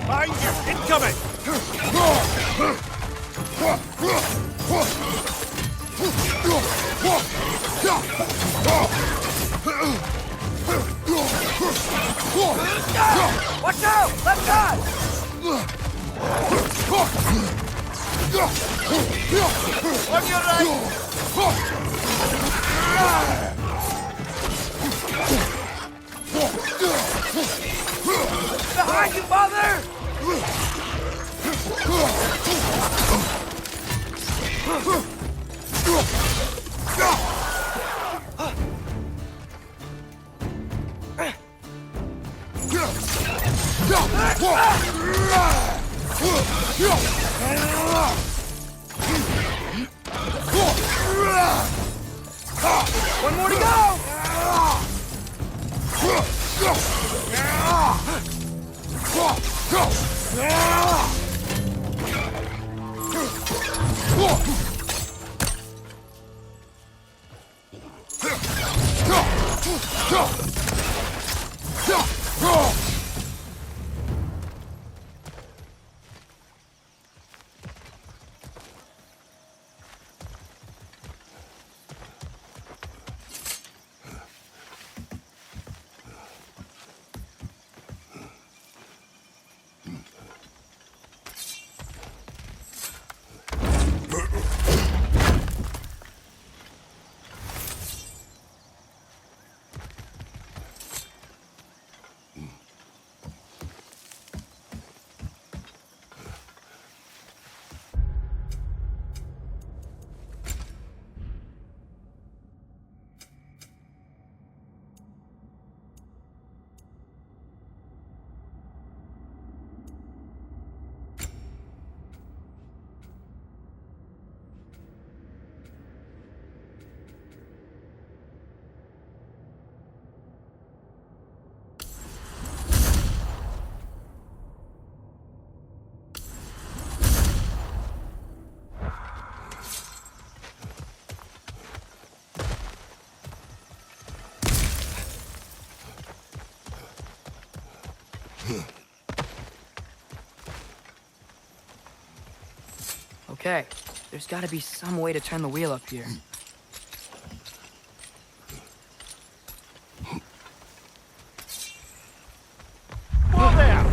Behind you! Incoming! Watch out! Left side! On your right! Behind you, father! One more to go! Okay, there's gotta be some way to turn the wheel up here. Whoa there!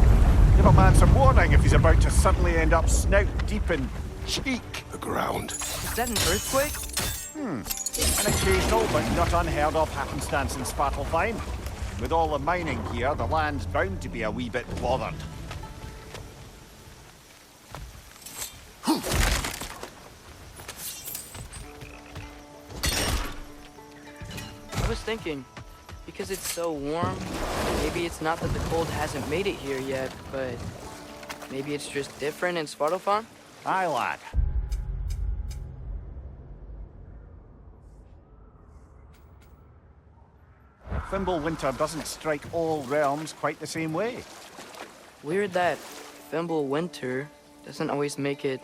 Give a man some warning if he's about to suddenly end up snout deep in cheek. The ground. Is that an earthquake? An occasional but not unheard of happenstance in Svartalfheim. With all the mining here, the land's bound to be a wee bit bothered. I was thinking, because it's so warm, maybe it's not that the cold hasn't made it here yet, but maybe it's just different in Svartalfheim? Aye, lad. Fimbulwinter doesn't strike all realms quite the same way. Weird that Fimbulwinter doesn't always make it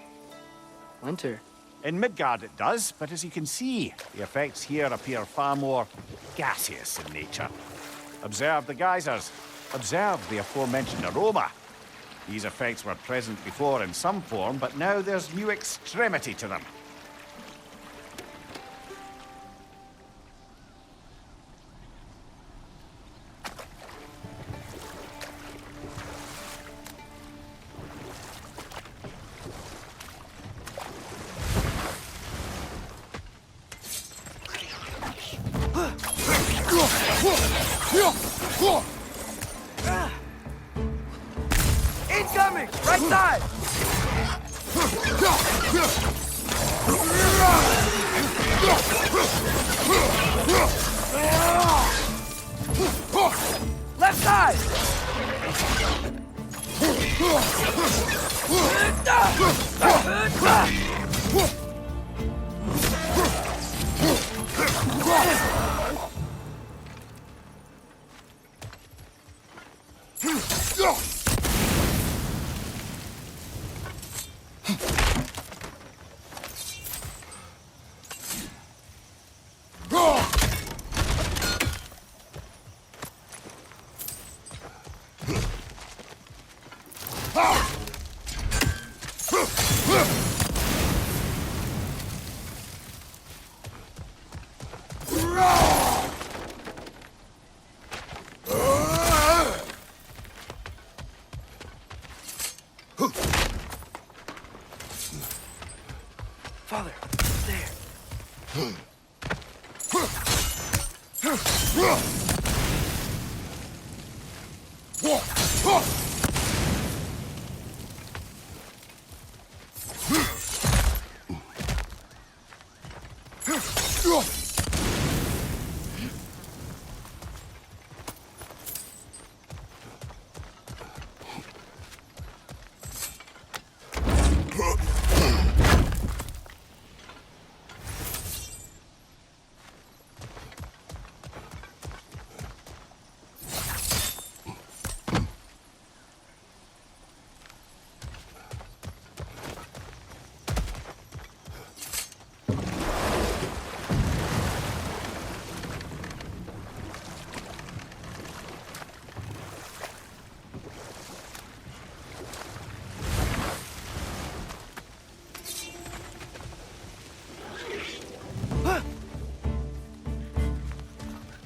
winter. In Midgard it does, but as you can see, the effects here appear far more gaseous in nature. Observe the geysers. Observe the aforementioned aroma. These effects were present before in some form, but now there's new extremity to them. Incoming! Right side! Left side!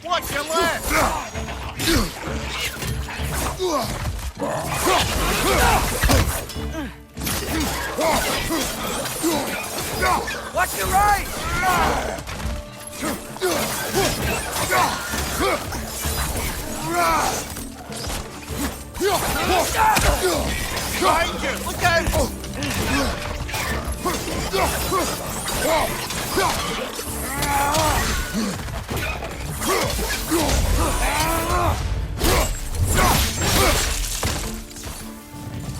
Watch your left! Watch your right! Behind you! Look out!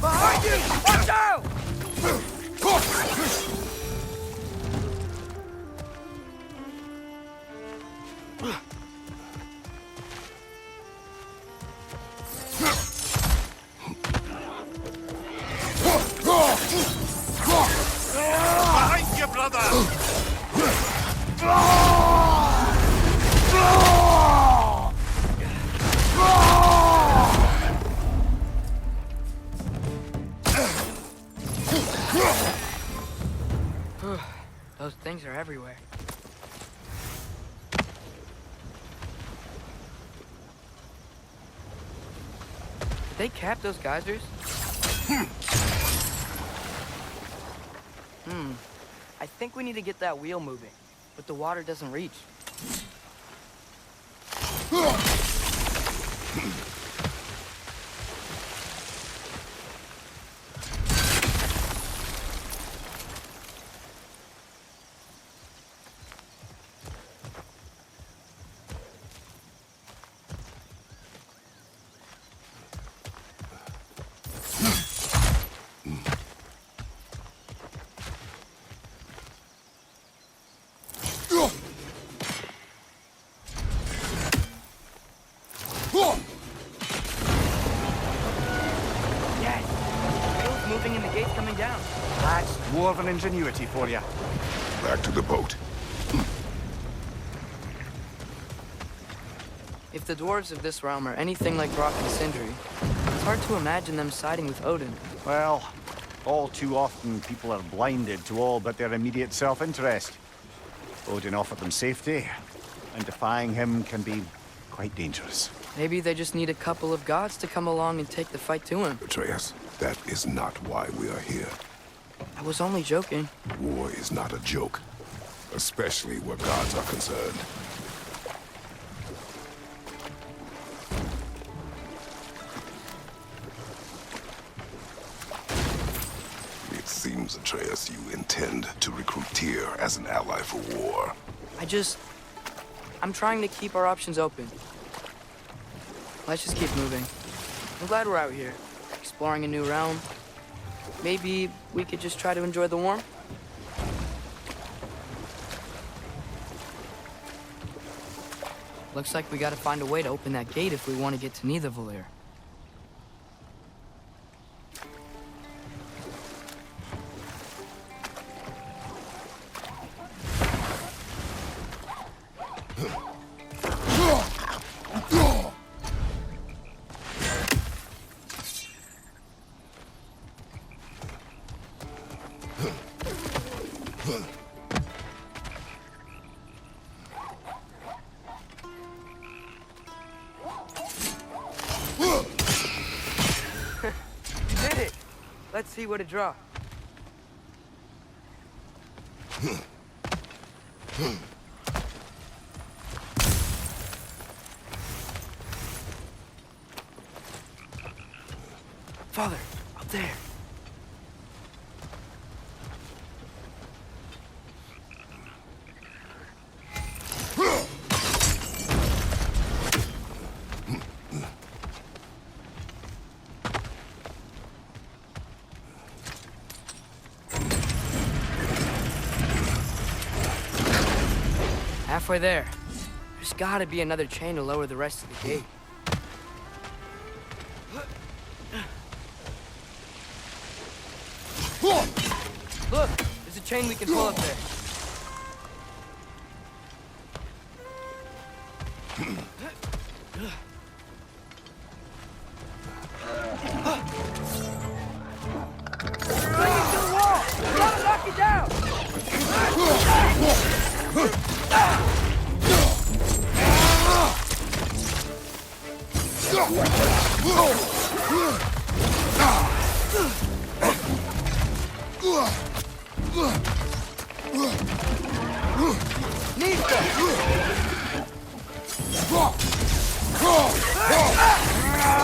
Behind you! Watch out! Behind you, brother! Those things are everywhere. Did they cap those geysers? I think we need to get that wheel moving, but the water doesn't reach. Yes! Wheels moving and the gate's coming down. That's dwarven ingenuity for you. Back to the boat. If the dwarves of this realm are anything like Brock and Sindri, it's hard to imagine them siding with Odin. Well, all too often people are blinded to all but their immediate self-interest. Odin offered them safety, and defying him can be quite dangerous. Maybe they just need a couple of gods to come along and take the fight to him. Atreus, that is not why we are here. I was only joking. War is not a joke, especially where gods are concerned. It seems, Atreus, you intend to recruit Tyr as an ally for war. I'm trying to keep our options open. Let's just keep moving. I'm glad we're out here, exploring a new realm. Maybe we could just try to enjoy the warmth? Looks like we gotta find a way to open that gate if we want to get to Nidavellir. You did it! Let's see what it draws. Father, up there. Halfway there. There's gotta be another chain to lower the rest of the gate. Look, there's a chain we can pull up there. Bring it to the wall! We gotta knock it down!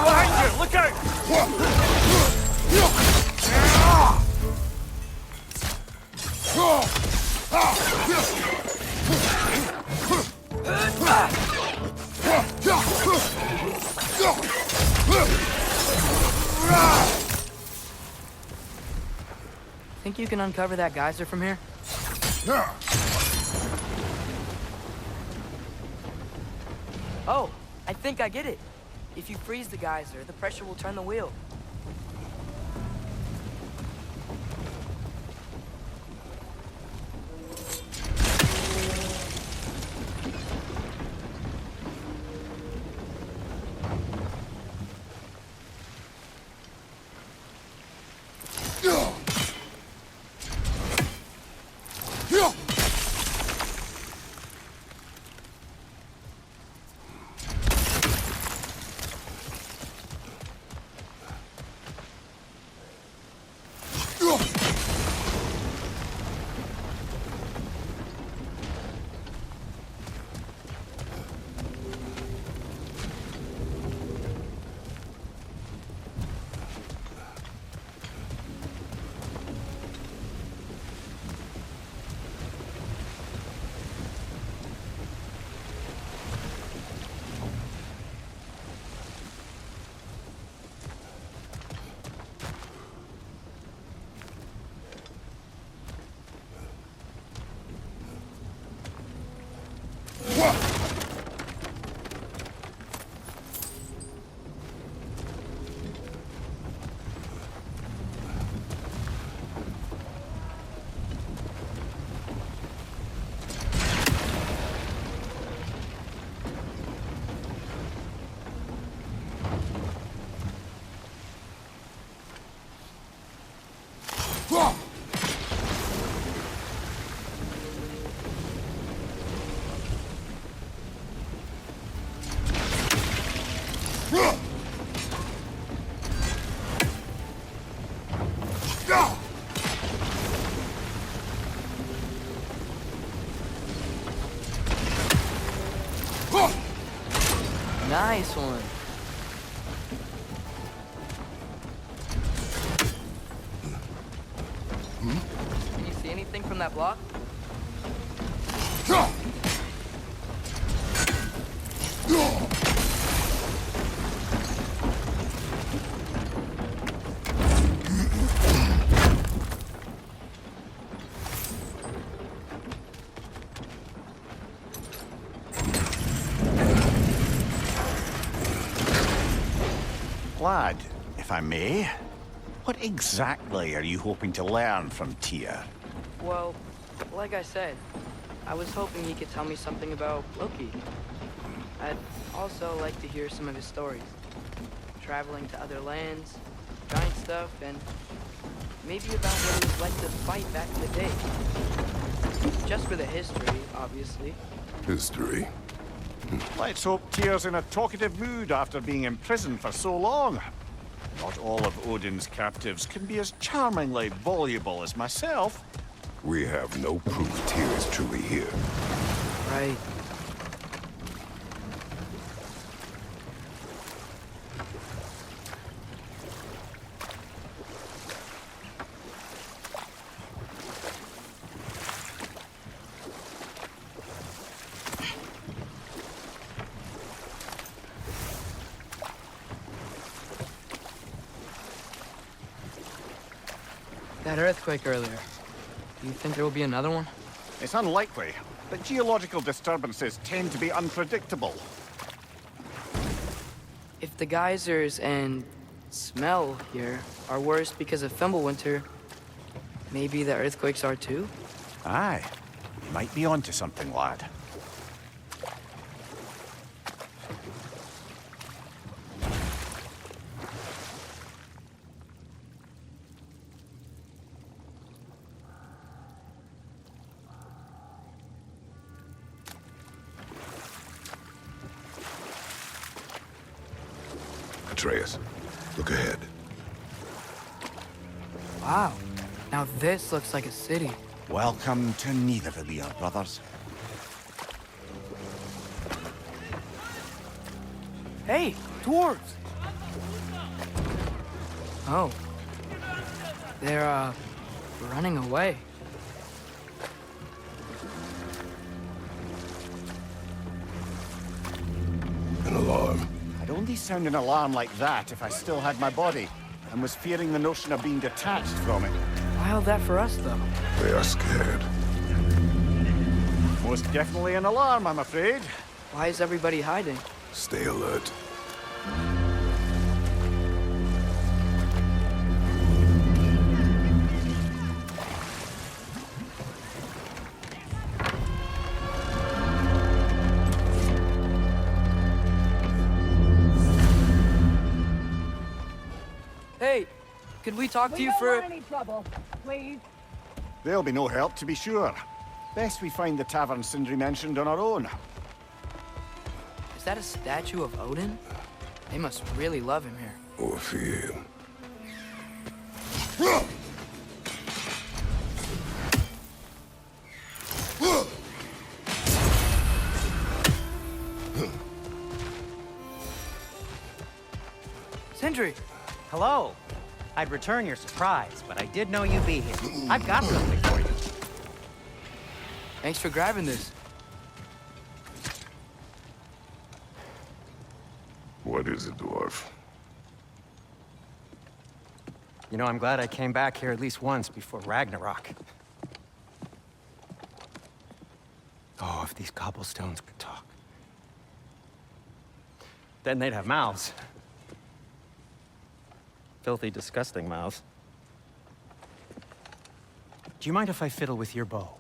Behind you! Look out! Think you can uncover that geyser from here? Oh, I think I get it. If you freeze the geyser, the pressure will turn the wheel. Nice one. Can you see anything from that block? Lad, if I may, what exactly are you hoping to learn from Tyr? Well, like I said, I was hoping he could tell me something about Loki. I'd also like to hear some of his stories. Traveling to other lands, giant stuff, and maybe about what it was like to fight back in the day. Just for the history, obviously. History. Let's hope Tyr's in a talkative mood after being imprisoned for so long. Not all of Odin's captives can be as charmingly voluble as myself. We have no proof Tyr is truly here. Right. That earthquake earlier. Do you think there will be another one? It's unlikely, but geological disturbances tend to be unpredictable. If the geysers and smell here are worse because of Fimbulwinter, maybe the earthquakes are too? Aye, you might be onto something, lad. Atreus, look ahead. Wow. Now this looks like a city. Welcome to Nidavellir, brothers. Hey, dwarves! Oh. They're, running away. An alarm. I'd only sound an alarm like that if I still had my body, and was fearing the notion of being detached from it. Wild that for us, though. They are scared. Most definitely an alarm, I'm afraid. Why is everybody hiding? Stay alert. Hey, could we talk to you don't for... want any trouble, please. There'll be no help, to be sure. Best we find the tavern Sindri mentioned on our own. Is that a statue of Odin? They must really love him here. Or fear him. Sindri! Hello. I'd return your surprise, but I did know you'd be here. I've got something for you. Thanks for grabbing this. What is it, dwarf? You know, I'm glad I came back here at least once before Ragnarok. Oh, if these cobblestones could talk. Then they'd have mouths. Filthy, disgusting mouths. Do you mind if I fiddle with your bow?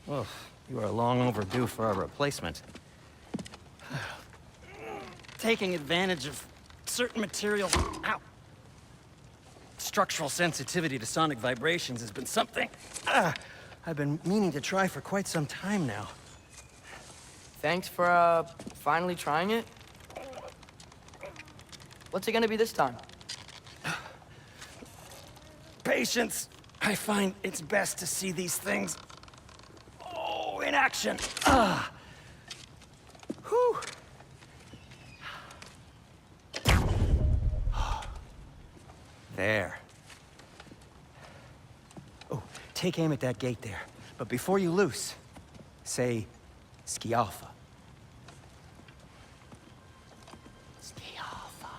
Oh, you are long overdue for a replacement. Taking advantage of certain materials. Ow! Structural sensitivity to sonic vibrations has been something I've been meaning to try for quite some time now. Thanks for, finally trying it. What's it gonna be this time? Patience. I find it's best to see these things, in action. Whew. There. Oh, take aim at that gate there. But before you loose, say, Skialfa. Skialfa.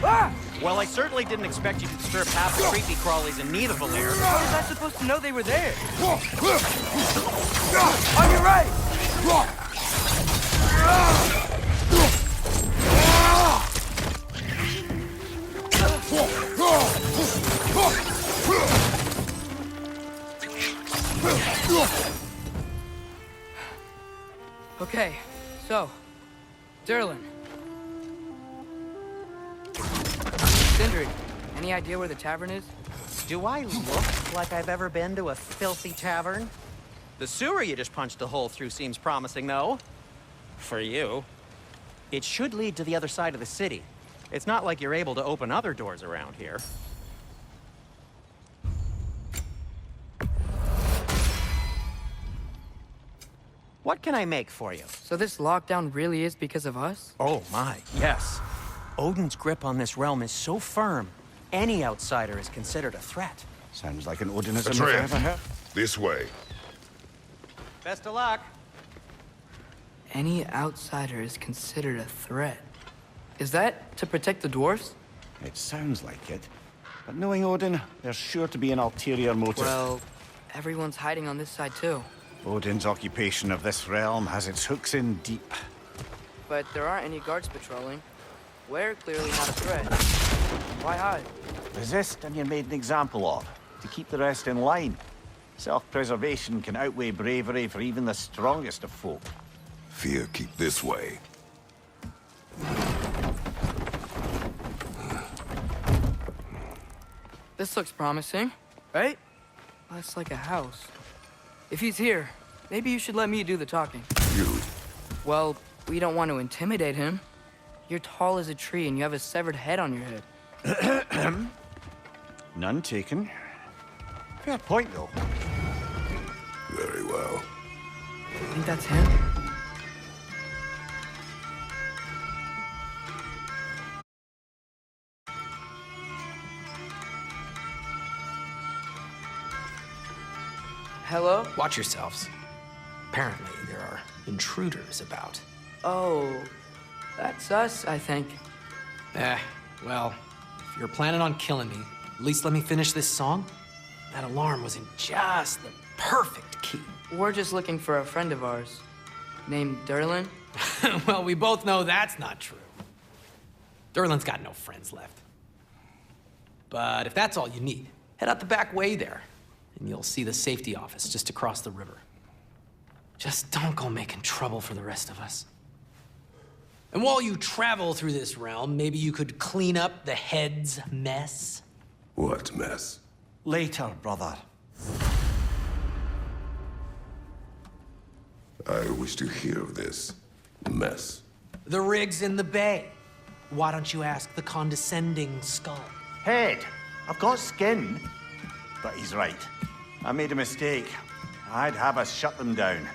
Ah! Well, I certainly didn't expect you to disturb half the creepy crawlies in Nidavellir. How was I supposed to know they were there? On your right! Okay, so, Durlin. Sindri, any idea where the tavern is? Do I look like I've ever been to a filthy tavern? The sewer you just punched a hole through seems promising, though. For you. It should lead to the other side of the city. It's not like you're able to open other doors around here. What can I make for you? So this lockdown really is because of us? Oh my, yes. Odin's grip on this realm is so firm, any outsider is considered a threat. Sounds like an Odinism if Atreus, I ever heard. this way. Best of luck. Any outsider is considered a threat. Is that to protect the dwarves? It sounds like it. But knowing Odin, there's sure to be an ulterior motive. Well, everyone's hiding on this side too. Odin's occupation of this realm has its hooks in deep. But there aren't any guards patrolling. We're clearly not a threat. Why hide? Resist and you're made an example of, to keep the rest in line. Self-preservation can outweigh bravery for even the strongest of folk. Fear keep this way. This looks promising, right? That's like a house. If he's here, maybe you should let me do the talking. You. Well, we don't want to intimidate him. You're tall as a tree and you have a severed head on your head. None taken. Fair point, though. Very well. I think that's him. Hello? Watch yourselves. Apparently, there are intruders about. Oh, that's us, I think. Well, if you're planning on killing me, at least let me finish this song. That alarm was in just the perfect key. We're just looking for a friend of ours named Derlin. Well, we both know that's not true. Derlin's got no friends left. But if that's all you need, head out the back way there, and you'll see the safety office just across the river. Just don't go making trouble for the rest of us. And while you travel through this realm, maybe you could clean up the head's mess? What mess? Later, brother. I wish to hear of this mess. The rig's in the bay. Why don't you ask the condescending skull? Head, I've got skin. But he's right. I made a mistake. I'd have us shut them down.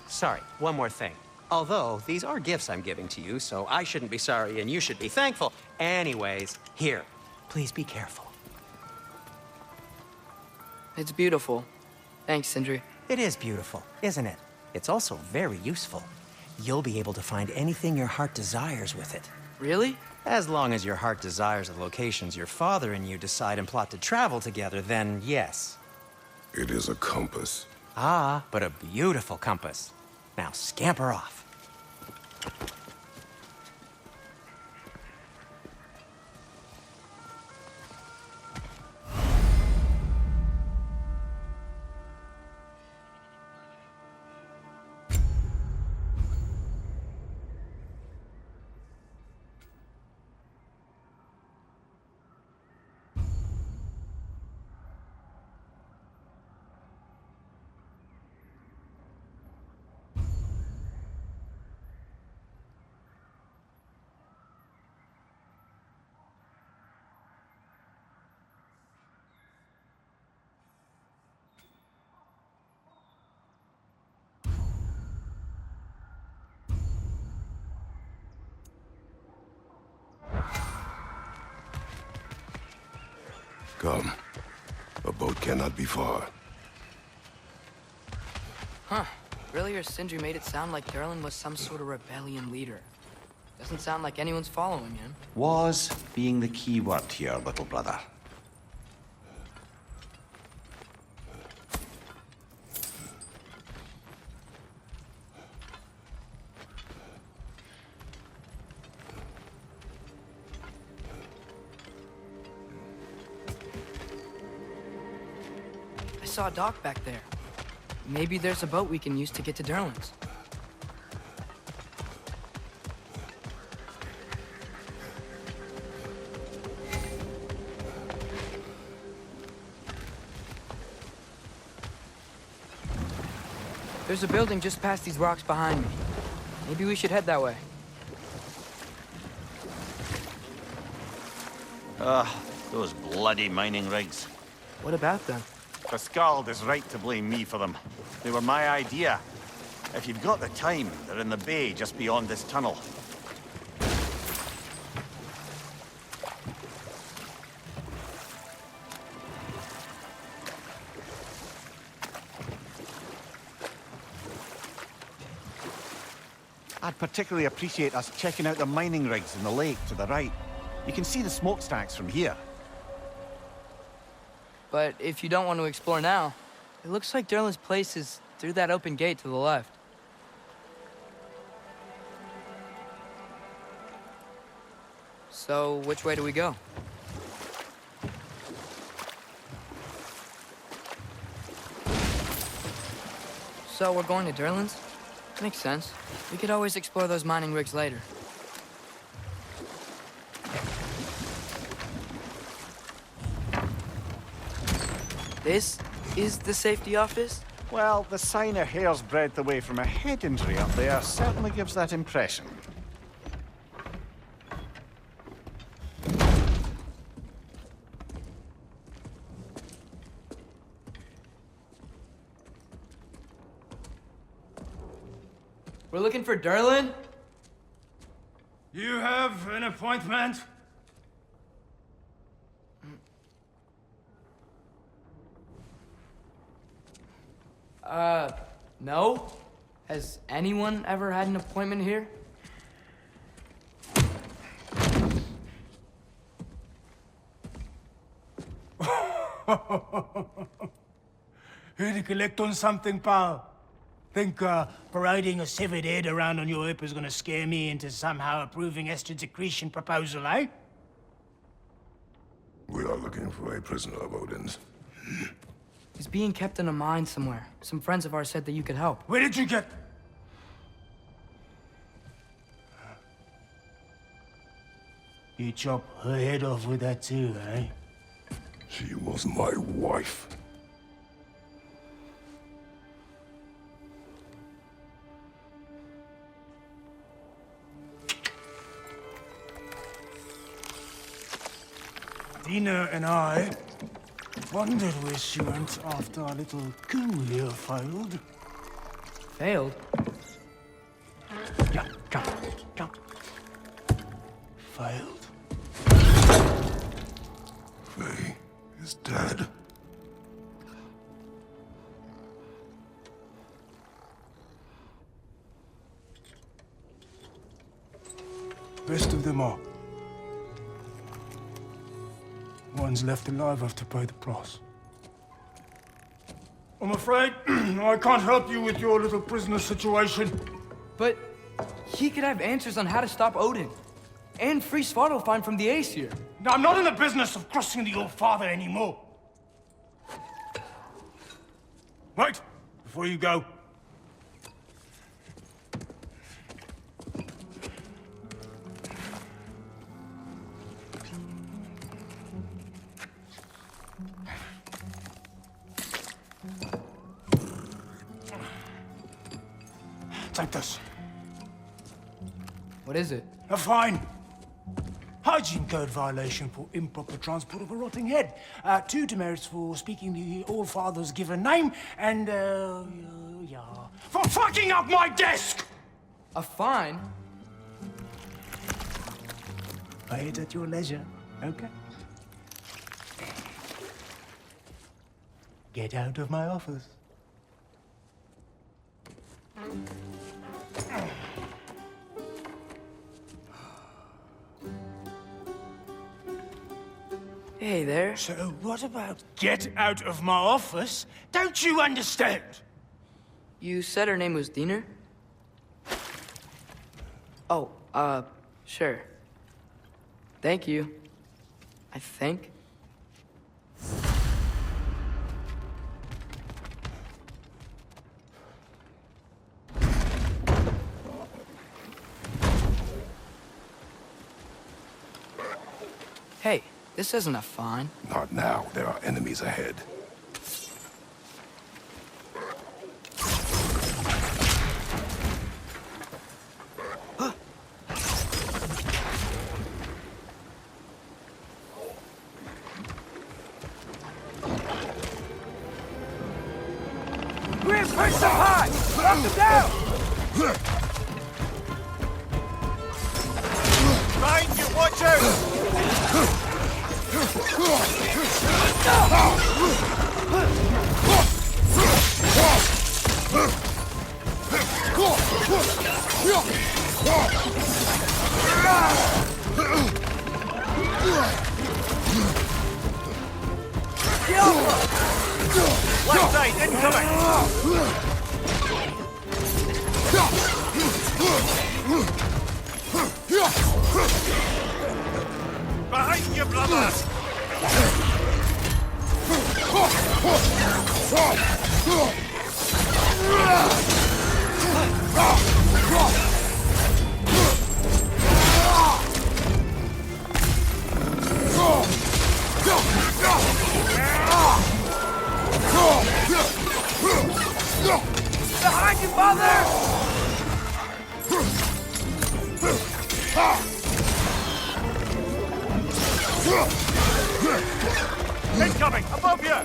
Sorry, one more thing. Although, these are gifts I'm giving to you, so I shouldn't be sorry and you should be thankful. Anyways, here, please be careful. It's beautiful. Thanks, Sindri. It is beautiful, isn't it? It's also very useful. You'll be able to find anything your heart desires with it. Really? As long as your heart desires the locations your father and you decide and plot to travel together, then yes. It is a compass. Ah, but a beautiful compass. Now scamper off. Come. A boat cannot be far. Huh. Earlier, Sindri made it sound like Derlin was some sort of rebellion leader. Doesn't sound like anyone's following him. Was being the key word here, little brother. saw a dock back there. Maybe there's a boat we can use to get to Derlin's. There's a building just past these rocks behind me. Maybe we should head that way. Those bloody mining rigs. What about them? Pascal is right to blame me for them. They were my idea. If you've got the time, they're in the bay just beyond this tunnel. I'd particularly appreciate us checking out the mining rigs in the lake to the right. You can see the smokestacks from here. But if you don't want to explore now, it looks like Derlin's place is through that open gate to the left. So, which way do we go? So, we're going to Derlin's? Makes sense. We could always explore those mining rigs later. This is the safety office? Well, the sign a hair's breadth away from a head injury up there certainly gives that impression. We're looking for Derlin? You have an appointment? No? Has anyone ever had an appointment here? Here to collect on something, pal? Think parading a severed head around on your hip is gonna scare me into somehow approving Esther's accretion proposal, eh? We are looking for a prisoner of Odin's. He's being kept in a mine somewhere. Some friends of ours said that you could help. Where did you get... You chop her head off with that too, eh? She was my wife. Dina and I wondered where she went after our little coup here failed. Failed? Yeah, come. Failed. Faye is dead. Best of them all. One's left alive have to pay the price. I'm afraid I can't help you with your little prisoner situation. But he could have answers on how to stop Odin. And free Svartalfheim from the Aesir. Now, I'm not in the business of crossing the old father anymore. Wait, before you go. Take this. What is it? A fine. Hygiene code violation for improper transport of a rotting head. 2 demerits for speaking the All-Father's given name, and, yeah. For fucking up my desk! A fine? Pay it at your leisure, okay? Get out of my office. Hey there. So what about get out of my office? Don't you understand? You said her name was Diener? Oh, sure. Thank you. I think. Hey, this isn't a fine. Not now. There are enemies ahead. Grim, push them high! Knock them down! Behind you, watch out! Left side, incoming! Behind you, brothers! Behind you, mother! Incoming, above you!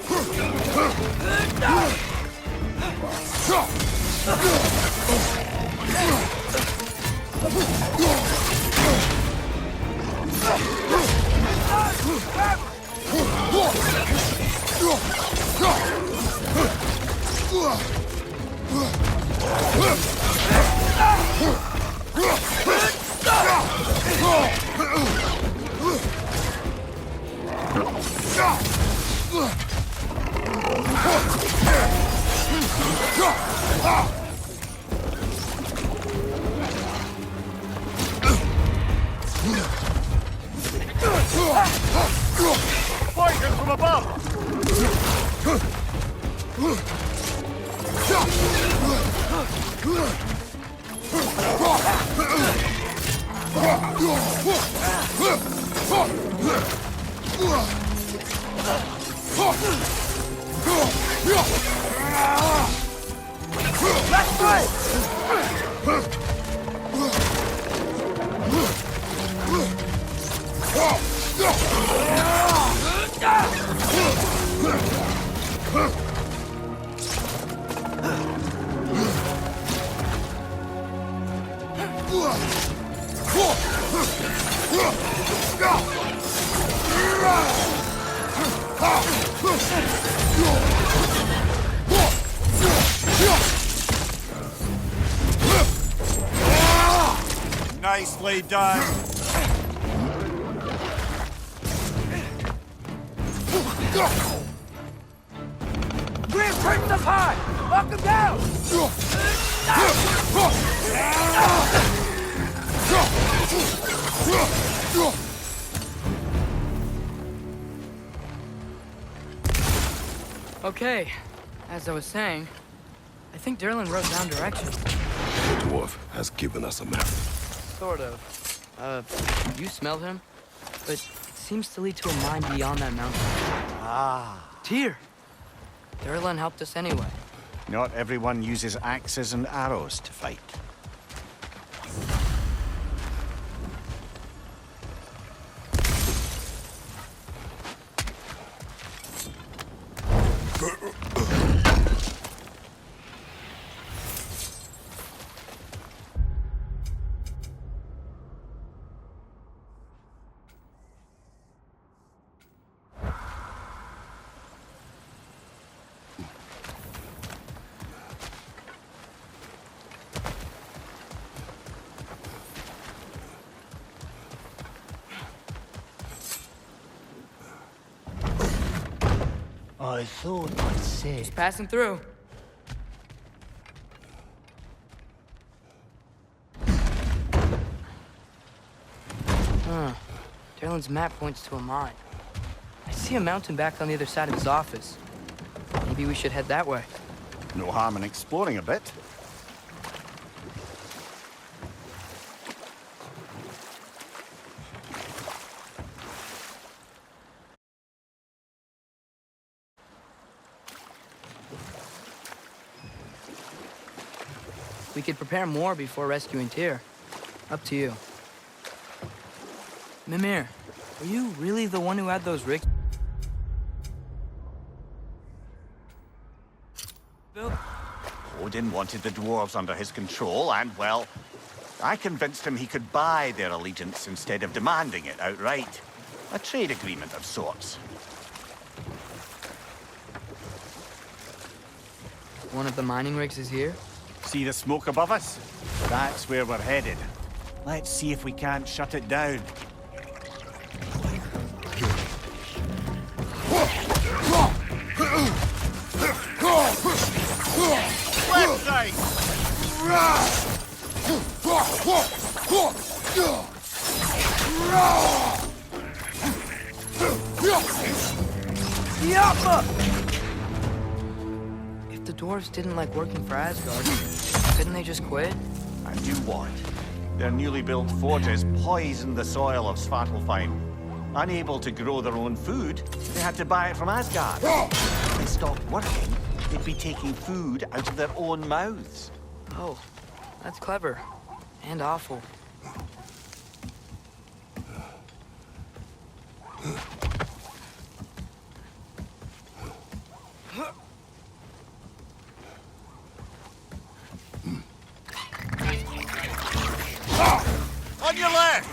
Poison from above! Left foot! Nicely done. Grim, push them high! Knock them down! Okay, as I was saying, I think Derlin wrote down directions. The dwarf has given us a map. Sort of. You smell him? But it seems to lead to a mine beyond that mountain. Ah. Tyr! Derlin helped us anyway. Not everyone uses axes and arrows to fight. I thought I said. Just passing through. Derlin's map points to a mine. I see a mountain back on the other side of his office. Maybe we should head that way. No harm in exploring a bit. We could prepare more before rescuing Tyr. Up to you. Mimir, are you really the one who had those rigs built? Odin wanted the dwarves under his control, and, well, I convinced him he could buy their allegiance instead of demanding it outright. A trade agreement of sorts. One of the mining rigs is here? See the smoke above us? That's where we're headed. Let's see if we can't shut it down. Left side! If the dwarves didn't like working for Asgard, couldn't they just quit? And you what? Their newly built forges poisoned the soil of Svartalfheim. Unable to grow their own food, they had to buy it from Asgard. If they stopped working, they'd be taking food out of their own mouths. Oh, that's clever. And awful. On your left!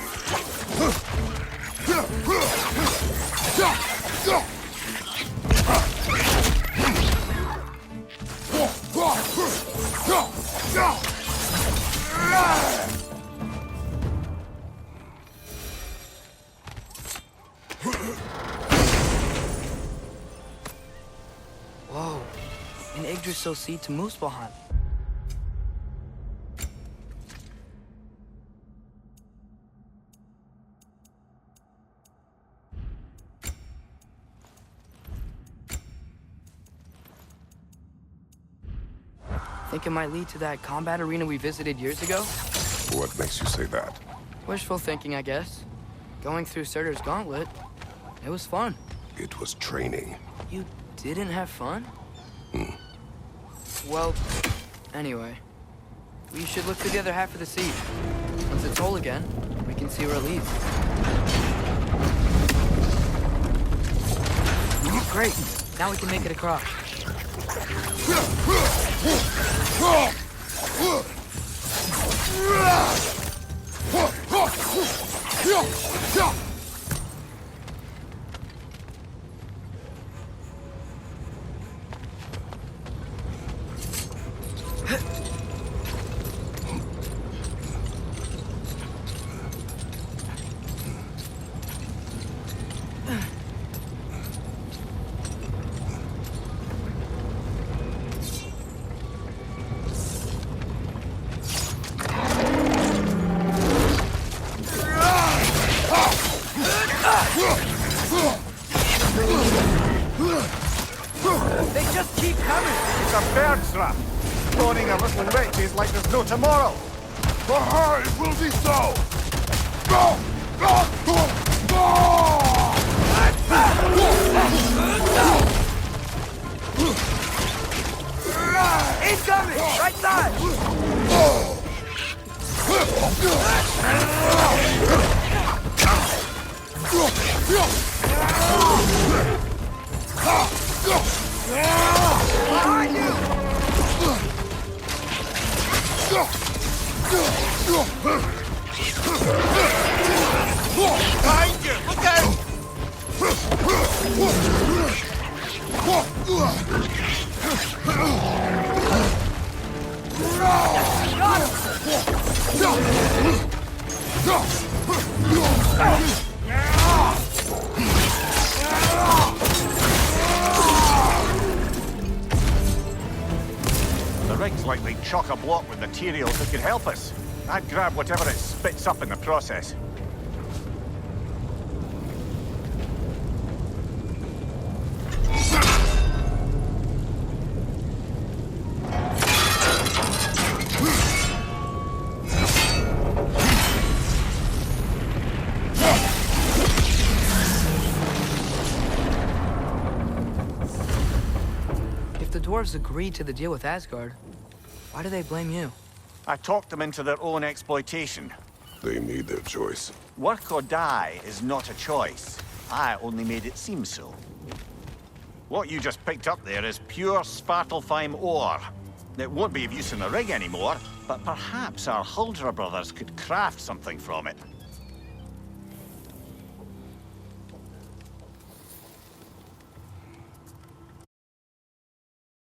Whoa. An Yggdrasil seed to Muspelheim. Think it might lead to that combat arena we visited years ago? What makes you say that? Wishful thinking, I guess. Going through Surtur's gauntlet, it was fun. It was training. You didn't have fun? Well, anyway. We should look through the other half of the sea. Once it's whole again, we can see where it leads. Great! Now we can make it across. They just keep coming! It's a bird trap! Stoning a little witches like there's no tomorrow! For her, it will be so! Go! Go! Go! Go! Incoming! Right side! Behind you! Behind you! Look out! The rig's likely chock-a-block with materials that could help us. I'd grab whatever it spits up in the process. If the dwarves agreed to the deal with Asgard, why do they blame you? I talked them into their own exploitation. They made their choice. Work or die is not a choice. I only made it seem so. What you just picked up there is pure Svartalfheim ore. It won't be of use in the rig anymore, but perhaps our Huldra brothers could craft something from it.